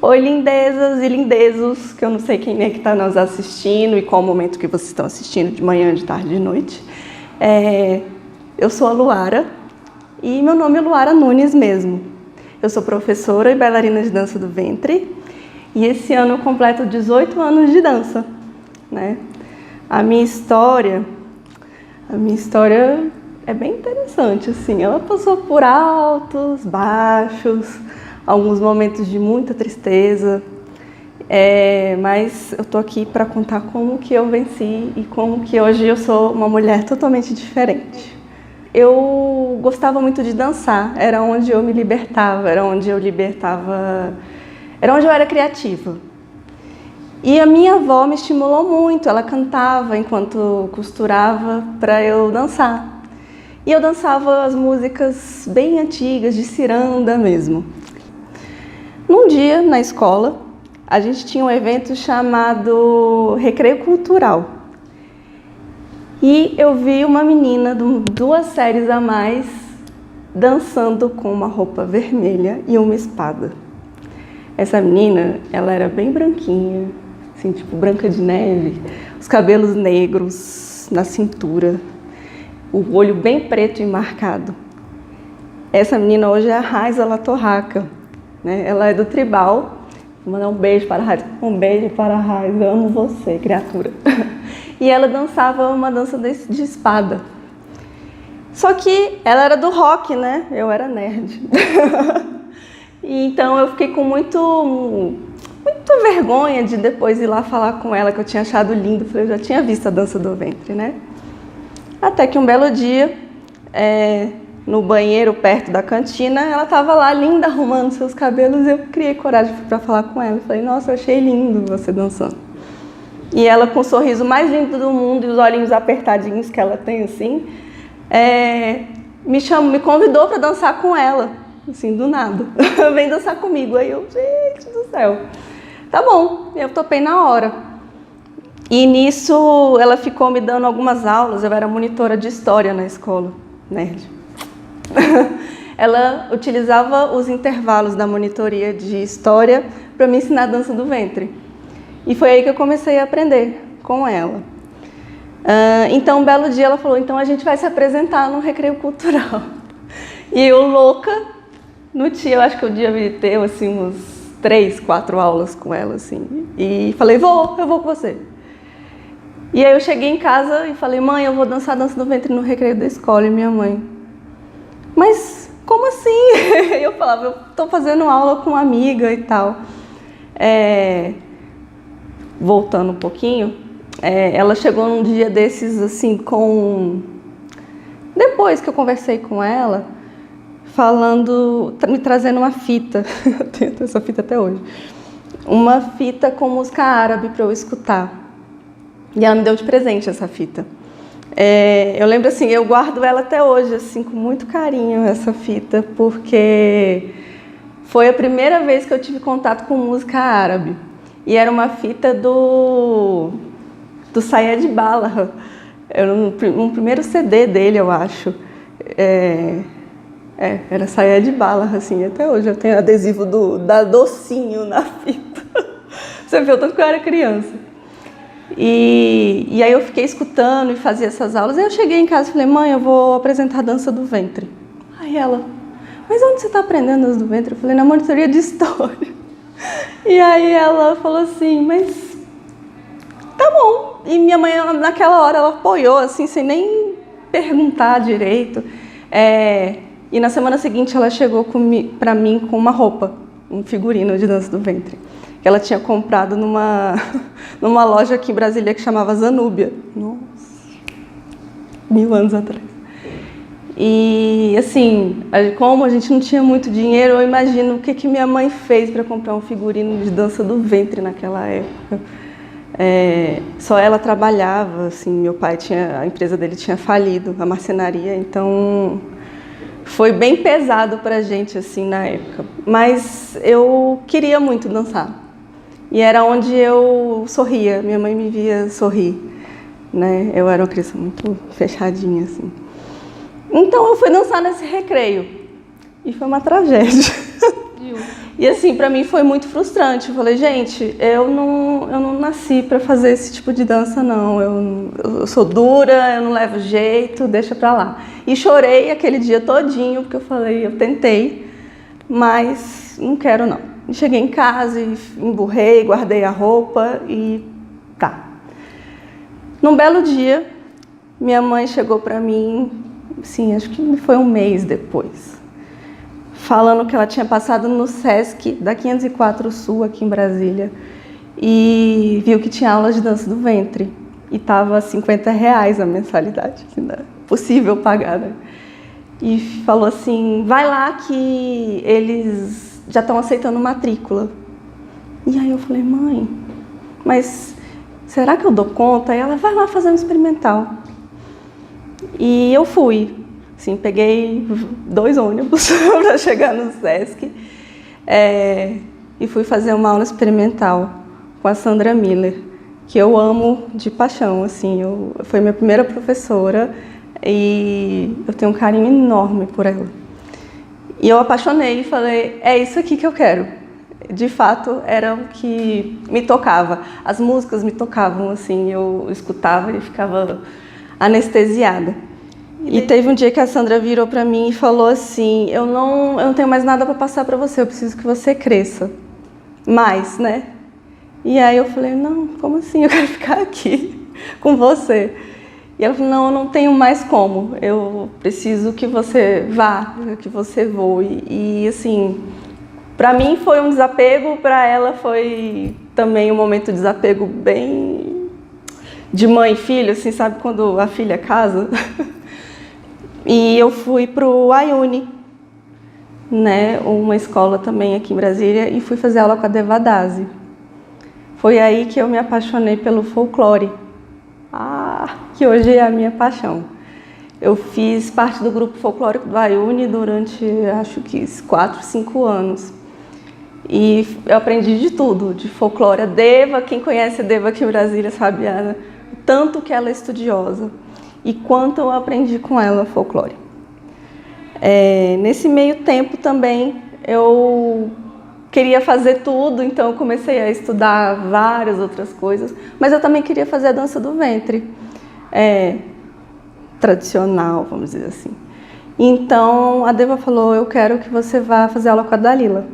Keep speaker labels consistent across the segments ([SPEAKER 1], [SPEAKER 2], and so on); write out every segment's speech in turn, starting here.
[SPEAKER 1] Oi, lindezas e lindezos, que eu não sei quem é que está nos assistindo e qual o momento que vocês estão assistindo, de manhã, de tarde, de noite. Eu sou a Luara e meu nome é Luara Nunes mesmo. Eu sou professora e bailarina de dança do ventre e esse ano eu completo 18 anos de dança, né? A minha história é bem interessante, assim. Ela passou por altos, baixos, alguns momentos de muita tristeza, mas eu tô aqui para contar como que eu venci e como que hoje eu sou uma mulher totalmente diferente. Eu gostava muito de dançar, era onde eu me libertava, era onde eu era criativa. E a minha avó me estimulou muito, ela cantava enquanto costurava para eu dançar. E eu dançava as músicas bem antigas, de ciranda mesmo. Num dia, na escola, a gente tinha um evento chamado Recreio Cultural. E eu vi uma menina, 2 séries a mais, dançando com uma roupa vermelha e uma espada. Essa menina, ela era bem branquinha, assim, tipo Branca de Neve, os cabelos negros na cintura, o olho bem preto e marcado. Essa menina hoje é a Raiza La Torraca, né? Ela é do Tribal. Vou mandar um beijo para a Raiza. Um beijo para a Raiza, amo você, criatura. E ela dançava uma dança de espada. Só que ela era do rock, né? Eu era nerd. E então eu fiquei com muita vergonha de depois ir lá falar com ela, que eu tinha achado lindo. Falei, eu já tinha visto a dança do ventre, né? Até que um belo dia, no banheiro perto da cantina, ela estava lá linda arrumando seus cabelos e eu criei coragem para falar com ela. Falei, nossa, eu achei lindo você dançando. E ela, com o sorriso mais lindo do mundo e os olhinhos apertadinhos que ela tem assim, me convidou para dançar com ela, assim, do nada. Vem dançar comigo. Aí eu, gente do céu. Tá bom, eu topei na hora. E nisso ela ficou me dando algumas aulas, eu era monitora de história na escola, nerd. Ela utilizava os intervalos da monitoria de história para me ensinar a dança do ventre. E foi aí que eu comecei a aprender com ela. Então, um belo dia ela falou, então a gente vai se apresentar no Recreio Cultural. E eu, louca, eu acho que eu devia ter assim, uns 3, 4 aulas com ela. Assim, e falei, eu vou com você. E aí eu cheguei em casa e falei, mãe, eu vou dançar a dança do ventre no recreio da escola. E minha mãe, mas como assim? Eu falava, eu estou fazendo aula com uma amiga e tal. Voltando um pouquinho, ela chegou num dia desses, assim, depois que eu conversei com ela, me trazendo uma fita, eu tenho essa fita até hoje, uma fita com música árabe para eu escutar. E ela me deu de presente essa fita. Eu lembro assim, eu guardo ela até hoje, assim, com muito carinho, essa fita, porque foi a primeira vez que eu tive contato com música árabe. E era uma fita do Sayed Bala. Era um primeiro CD dele, eu acho. Era Sayed Bala, assim, até hoje eu tenho adesivo da Docinho na fita. Você viu, tanto que eu era criança. E aí eu fiquei escutando e fazia essas aulas. Aí eu cheguei em casa e falei, mãe, eu vou apresentar a dança do ventre. Aí ela, mas onde você está aprendendo a dança do ventre? Eu falei, na monitoria de história. E aí ela falou assim, mas tá bom. E minha mãe, naquela hora, ela apoiou, assim, sem nem perguntar direito. E na semana seguinte ela chegou para mim com uma roupa, um figurino de dança do ventre. Que ela tinha comprado numa loja aqui em Brasília que chamava Zanúbia. Nossa, 1000 anos atrás. E assim, como a gente não tinha muito dinheiro, eu imagino o que minha mãe fez para comprar um figurino de dança do ventre naquela época. Só ela trabalhava, assim, meu pai a empresa dele tinha falido, a marcenaria, então foi bem pesado pra gente, assim, na época. Mas eu queria muito dançar. E era onde eu sorria, minha mãe me via sorrir, né? Eu era uma criança muito fechadinha, assim. Então eu fui dançar nesse recreio. E foi uma tragédia. E assim, pra mim foi muito frustrante. Eu falei, gente, eu não nasci pra fazer esse tipo de dança, não. Eu sou dura, eu não levo jeito, deixa pra lá. E chorei aquele dia todinho, porque eu falei, eu tentei, mas não quero não. E cheguei em casa e emburrei, guardei a roupa e tá. Num belo dia, minha mãe chegou pra mim, assim, acho que foi um mês depois, falando que ela tinha passado no Sesc da 504 Sul, aqui em Brasília, e viu que tinha aula de dança do ventre. E estava R$50 a mensalidade, assim, não é possível pagar, né? E falou assim, vai lá que eles já estão aceitando matrícula. E aí eu falei, mãe, mas será que eu dou conta? E ela, vai lá fazer um experimental. E eu fui. Assim, peguei 2 ônibus para chegar no Sesc e fui fazer uma aula experimental com a Sandra Miller, que eu amo de paixão. Assim, foi minha primeira professora e eu tenho um carinho enorme por ela. E eu apaixonei e falei, é isso aqui que eu quero. De fato, era o que me tocava. As músicas me tocavam, assim, eu escutava e ficava anestesiada. E teve um dia que a Sandra virou para mim e falou assim, eu não tenho mais nada para passar para você, eu preciso que você cresça mais, né? E aí eu falei, não, como assim? Eu quero ficar aqui com você. E ela falou, não, eu não tenho mais como, eu preciso que você vá, que você voe. E assim, para mim foi um desapego, para ela foi também um momento de desapego bem de mãe e filho, assim, sabe quando a filha casa? E eu fui para o Ayuni, né, uma escola também aqui em Brasília, e fui fazer aula com a Devadasi. Foi aí que eu me apaixonei pelo folclore, que hoje é a minha paixão. Eu fiz parte do grupo folclórico do Ayuni durante, acho que 4, 5 anos. E eu aprendi de tudo, de folclore. A Deva, quem conhece a Deva aqui em Brasília sabe tanto que ela é estudiosa. E quanto eu aprendi com ela folclore. Nesse meio tempo também eu queria fazer tudo, então eu comecei a estudar várias outras coisas, mas eu também queria fazer a dança do ventre, tradicional, vamos dizer assim. Então a Deva falou, eu quero que você vá fazer aula com a Dalila,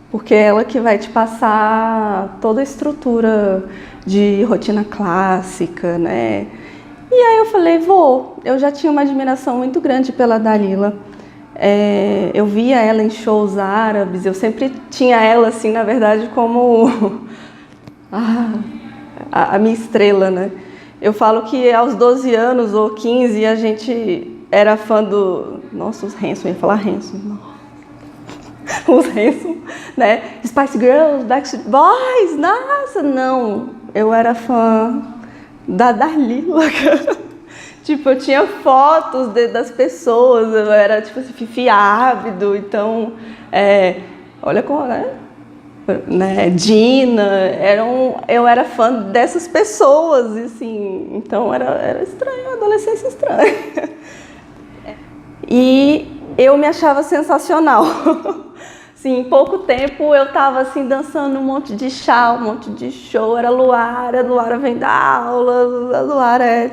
[SPEAKER 1] porque é ela que vai te passar toda a estrutura de rotina clássica, né? E aí eu falei, vou. Eu já tinha uma admiração muito grande pela Dalila. Eu via ela em shows árabes, eu sempre tinha ela, assim, na verdade, como a minha estrela, né? Eu falo que aos 12 anos ou 15 a gente era fã do... Nossa, os Hanson, eu ia falar Hanson. Os Hanson, né? Spice Girls, Backstreet Boys, nossa, não. Eu era fã da Dalila. Tipo, eu tinha fotos das pessoas, eu era tipo assim, Fifi ávido, então, olha como, né? Dina, eu era fã dessas pessoas, assim, então era estranho, adolescência estranha. E eu me achava sensacional. Assim, em pouco tempo eu estava assim, dançando um monte de chá, um monte de show. Era a Luara vem dar aula, a Luara é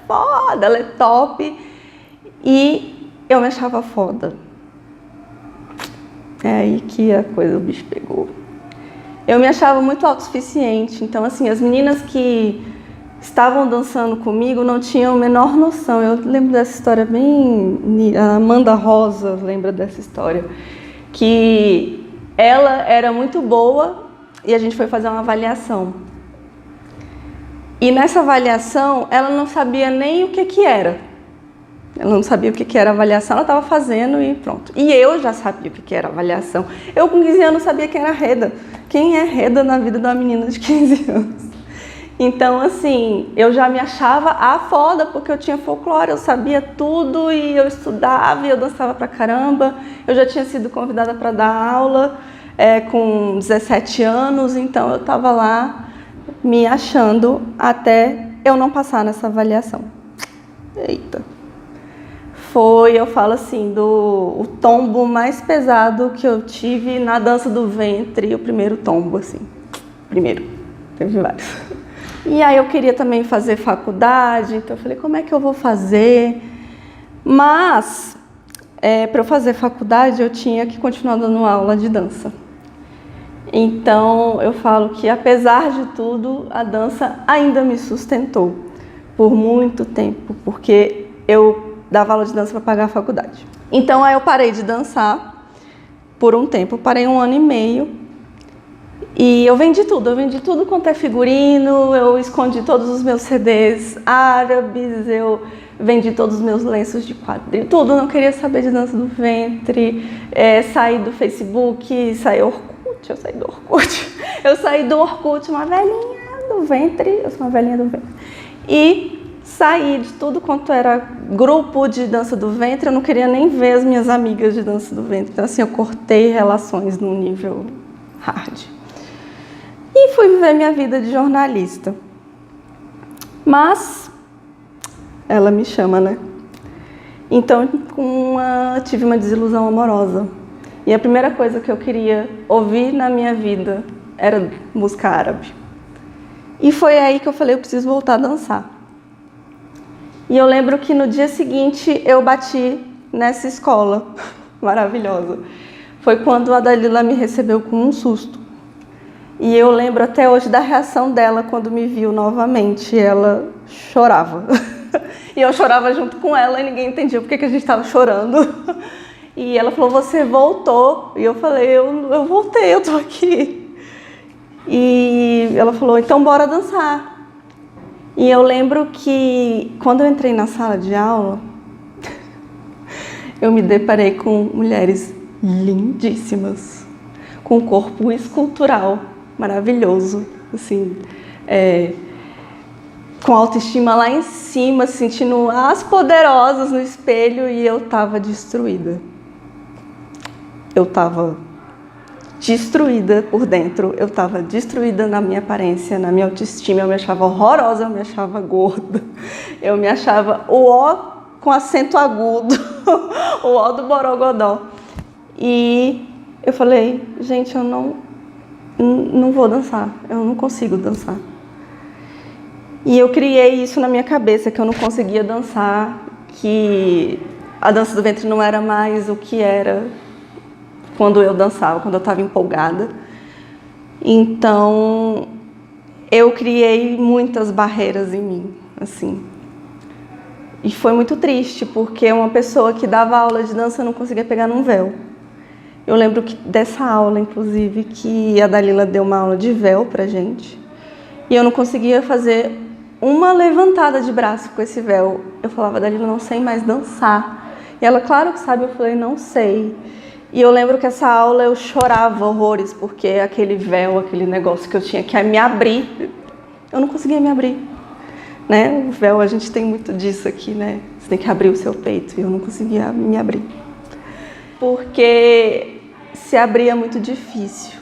[SPEAKER 1] foda, ela é top. E eu me achava foda. É aí que a coisa, o bicho pegou. Eu me achava muito autossuficiente, então assim, as meninas que estavam dançando comigo não tinham a menor noção. Eu lembro dessa história bem... A Amanda Rosa lembra dessa história. Que ela era muito boa e a gente foi fazer uma avaliação. E nessa avaliação, ela não sabia nem o que era. Ela não sabia o que era avaliação, ela estava fazendo e pronto. E eu já sabia o que era avaliação. Eu com 15 anos sabia quem era Reda. Quem é Reda na vida de uma menina de 15 anos? Então, assim, eu já me achava a foda, porque eu tinha folclore, eu sabia tudo e eu estudava e eu dançava pra caramba. Eu já tinha sido convidada para dar aula com 17 anos, então eu estava lá me achando até eu não passar nessa avaliação. Eita! foi, eu falo assim, o tombo mais pesado que eu tive na dança do ventre, o primeiro tombo, assim. Primeiro, teve vários. E aí eu queria também fazer faculdade, então eu falei, como é que eu vou fazer? Mas, para eu fazer faculdade, eu tinha que continuar dando aula de dança. Então, eu falo que, apesar de tudo, a dança ainda me sustentou por muito tempo, porque eu dava aula de dança para pagar a faculdade. Então, aí eu parei de dançar por um tempo, eu parei 1 ano e meio, e eu vendi tudo quanto é figurino, eu escondi todos os meus CDs árabes, eu vendi todos os meus lenços de quadril, tudo, não queria saber de dança do ventre, saí do Facebook, eu saí do Orkut, uma velhinha do ventre, eu sou uma velhinha do ventre, e saí de tudo quanto era grupo de dança do ventre, eu não queria nem ver as minhas amigas de dança do ventre, então assim, eu cortei relações num nível hard. E fui viver minha vida de jornalista. Mas ela me chama, né? Então, tive uma desilusão amorosa. E a primeira coisa que eu queria ouvir na minha vida era música árabe. E foi aí que eu falei, eu preciso voltar a dançar. E eu lembro que no dia seguinte eu bati nessa escola maravilhosa. Foi quando a Dalila me recebeu com um susto. E eu lembro até hoje da reação dela quando me viu novamente. Ela chorava. E eu chorava junto com ela e ninguém entendia por que a gente estava chorando. E ela falou, você voltou? E eu falei, eu voltei, eu tô aqui. E ela falou, então bora dançar. E eu lembro que quando eu entrei na sala de aula, eu me deparei com mulheres lindíssimas, com um corpo escultural maravilhoso, assim, com a autoestima lá em cima, sentindo as poderosas no espelho, e eu estava destruída. Eu estava destruída por dentro, eu estava destruída na minha aparência, na minha autoestima, eu me achava horrorosa, eu me achava gorda, eu me achava o ó com acento agudo, o ó do borogodó. E eu falei, gente, eu não vou dançar, eu não consigo dançar. E eu criei isso na minha cabeça, que eu não conseguia dançar, que a dança do ventre não era mais o que era quando eu dançava, quando eu estava empolgada. Então, eu criei muitas barreiras em mim, assim. E foi muito triste, porque uma pessoa que dava aula de dança não conseguia pegar num véu. Eu lembro dessa aula, inclusive, que a Dalila deu uma aula de véu pra gente. E eu não conseguia fazer uma levantada de braço com esse véu. Eu falava, Dalila, não sei mais dançar. E ela, claro que sabe, eu falei, não sei. E eu lembro que essa aula eu chorava horrores, porque aquele véu, aquele negócio que eu tinha que me abrir, eu não conseguia me abrir. Né? O véu, a gente tem muito disso aqui, né? Você tem que abrir o seu peito, e eu não conseguia me abrir. Porque se abrir é muito difícil.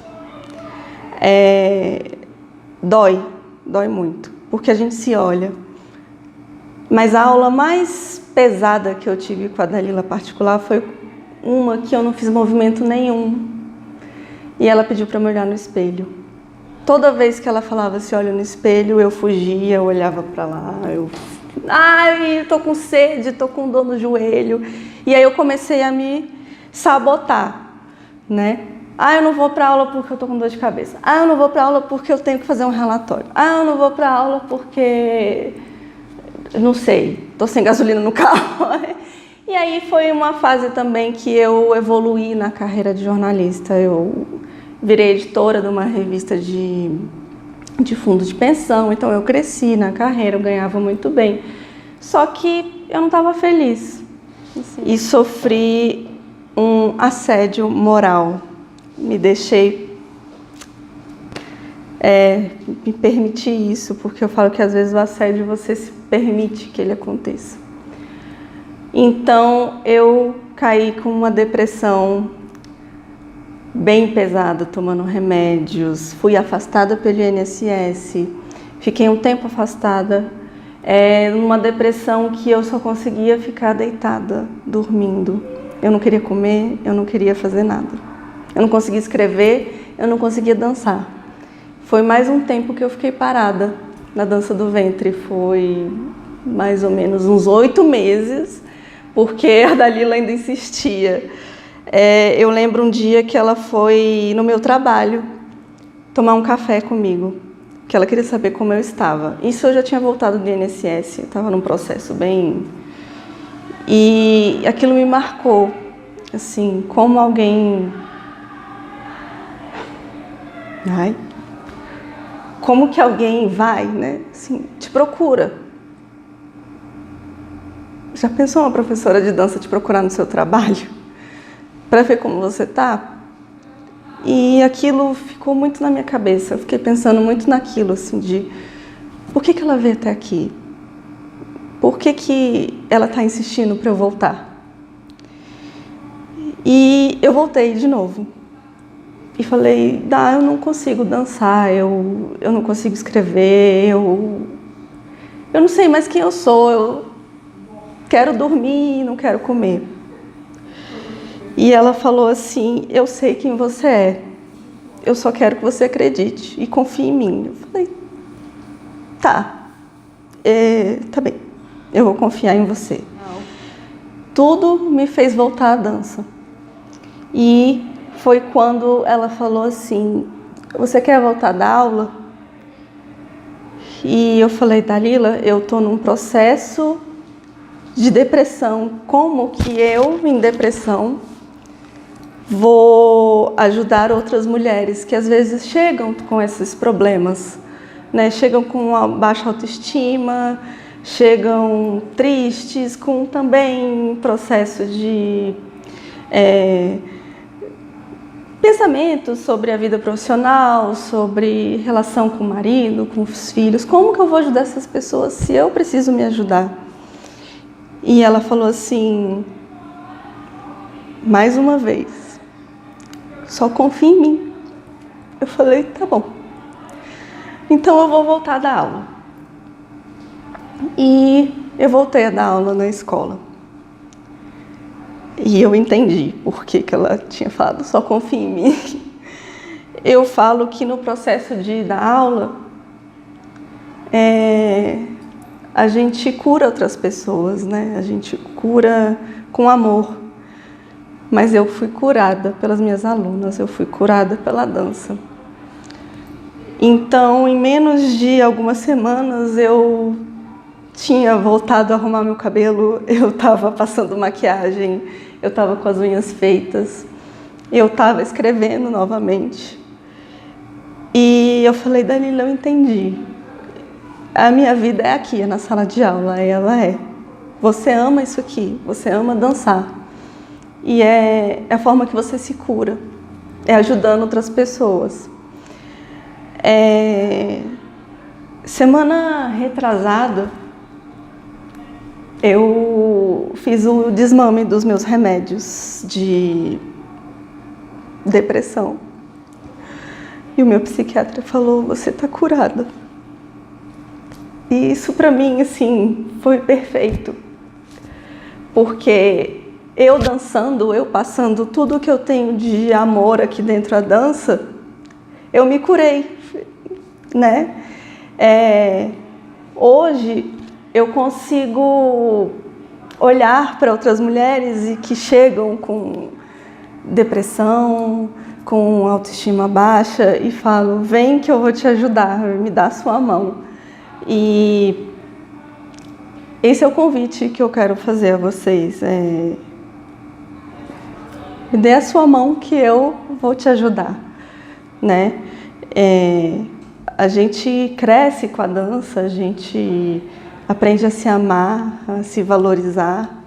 [SPEAKER 1] Dói muito, porque a gente se olha. Mas a aula mais pesada que eu tive com a Dalila particular foi uma que eu não fiz movimento nenhum. E ela pediu para me olhar no espelho. Toda vez que ela falava se olha no espelho, eu fugia, eu olhava para lá, ai, tô com sede, tô com dor no joelho. E aí eu comecei a me sabotar, né? Eu não vou para aula porque eu tô com dor de cabeça. Eu não vou para aula porque eu tenho que fazer um relatório. Eu não vou para aula porque, não sei, tô sem gasolina no carro. E aí foi uma fase também que eu evoluí na carreira de jornalista. Eu virei editora de uma revista de fundo de pensão, então eu cresci na carreira, eu ganhava muito bem. Só que eu não estava feliz. Assim. E sofri um assédio moral. Me deixei me permitir isso, porque eu falo que às vezes o assédio você se permite que ele aconteça. Então eu caí com uma depressão bem pesada, tomando remédios, fui afastada pelo INSS, fiquei um tempo afastada. numa depressão que eu só conseguia ficar deitada, dormindo. Eu não queria comer, eu não queria fazer nada. Eu não conseguia escrever, eu não conseguia dançar. Foi mais um tempo que eu fiquei parada na dança do ventre. Foi mais ou menos uns 8 meses, porque a Dalila ainda insistia. Eu lembro um dia que ela foi no meu trabalho tomar um café comigo, que ela queria saber como eu estava. Isso eu já tinha voltado do INSS, estava num processo bem... E aquilo me marcou, assim, como alguém... Como que alguém vai, né? Assim, te procura. Já pensou uma professora de dança te procurar no seu trabalho? Para ver como você está? E aquilo ficou muito na minha cabeça. Eu fiquei pensando muito naquilo, assim, de... Por que ela veio até aqui? Por que ela está insistindo para eu voltar? E eu voltei de novo. E falei, eu não consigo dançar, eu não consigo escrever, eu não sei mais quem eu sou, eu quero dormir e não quero comer. E ela falou assim, eu sei quem você é, eu só quero que você acredite e confie em mim. Eu falei, tá bem, eu vou confiar em você. Tudo me fez voltar à dança. E foi quando ela falou assim, você quer voltar da aula? E eu falei, Dalila, eu estou num processo de depressão. Como que eu, em depressão, vou ajudar outras mulheres que às vezes chegam com esses problemas, né? Chegam com uma baixa autoestima, chegam tristes, com também processo de pensamentos sobre a vida profissional, sobre relação com o marido, com os filhos. Como que eu vou ajudar essas pessoas se eu preciso me ajudar? E ela falou assim, mais uma vez, só confia em mim. Eu falei, tá bom. Então eu vou voltar a dar aula. E eu voltei a dar aula na escola. E eu entendi por que ela tinha falado, só confia em mim. Eu falo que no processo de dar aula, a gente cura outras pessoas, né? A gente cura com amor. Mas eu fui curada pelas minhas alunas, eu fui curada pela dança. Então, em menos de algumas semanas, eu tinha voltado a arrumar meu cabelo, eu estava passando maquiagem, eu estava com as unhas feitas, eu estava escrevendo novamente. E eu falei, Dalila, eu entendi. A minha vida é aqui, é na sala de aula, ela é. Você ama isso aqui, você ama dançar. E é a forma que você se cura, é ajudando outras pessoas. Semana retrasada, eu fiz o desmame dos meus remédios de depressão. E o meu psiquiatra falou, você está curada. E isso para mim, assim, foi perfeito. Porque eu dançando, eu passando tudo que eu tenho de amor aqui dentro da dança, eu me curei, né? Hoje eu consigo olhar para outras mulheres e que chegam com depressão, com autoestima baixa e falo, vem que eu vou te ajudar, me dá a sua mão. E esse é o convite que eu quero fazer a vocês. Me dê a sua mão que eu vou te ajudar, né? A gente cresce com a dança, a gente aprende a se amar, a se valorizar,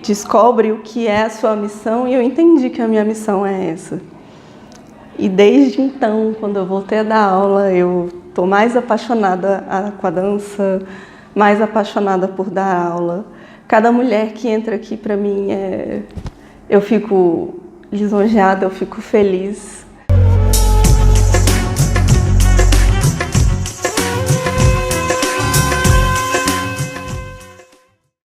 [SPEAKER 1] descobre o que é a sua missão, e eu entendi que a minha missão é essa. E desde então, quando eu voltei a dar aula, eu estou mais apaixonada com a dança, mais apaixonada por dar aula. Cada mulher que entra aqui para mim, eu fico lisonjeada, eu fico feliz.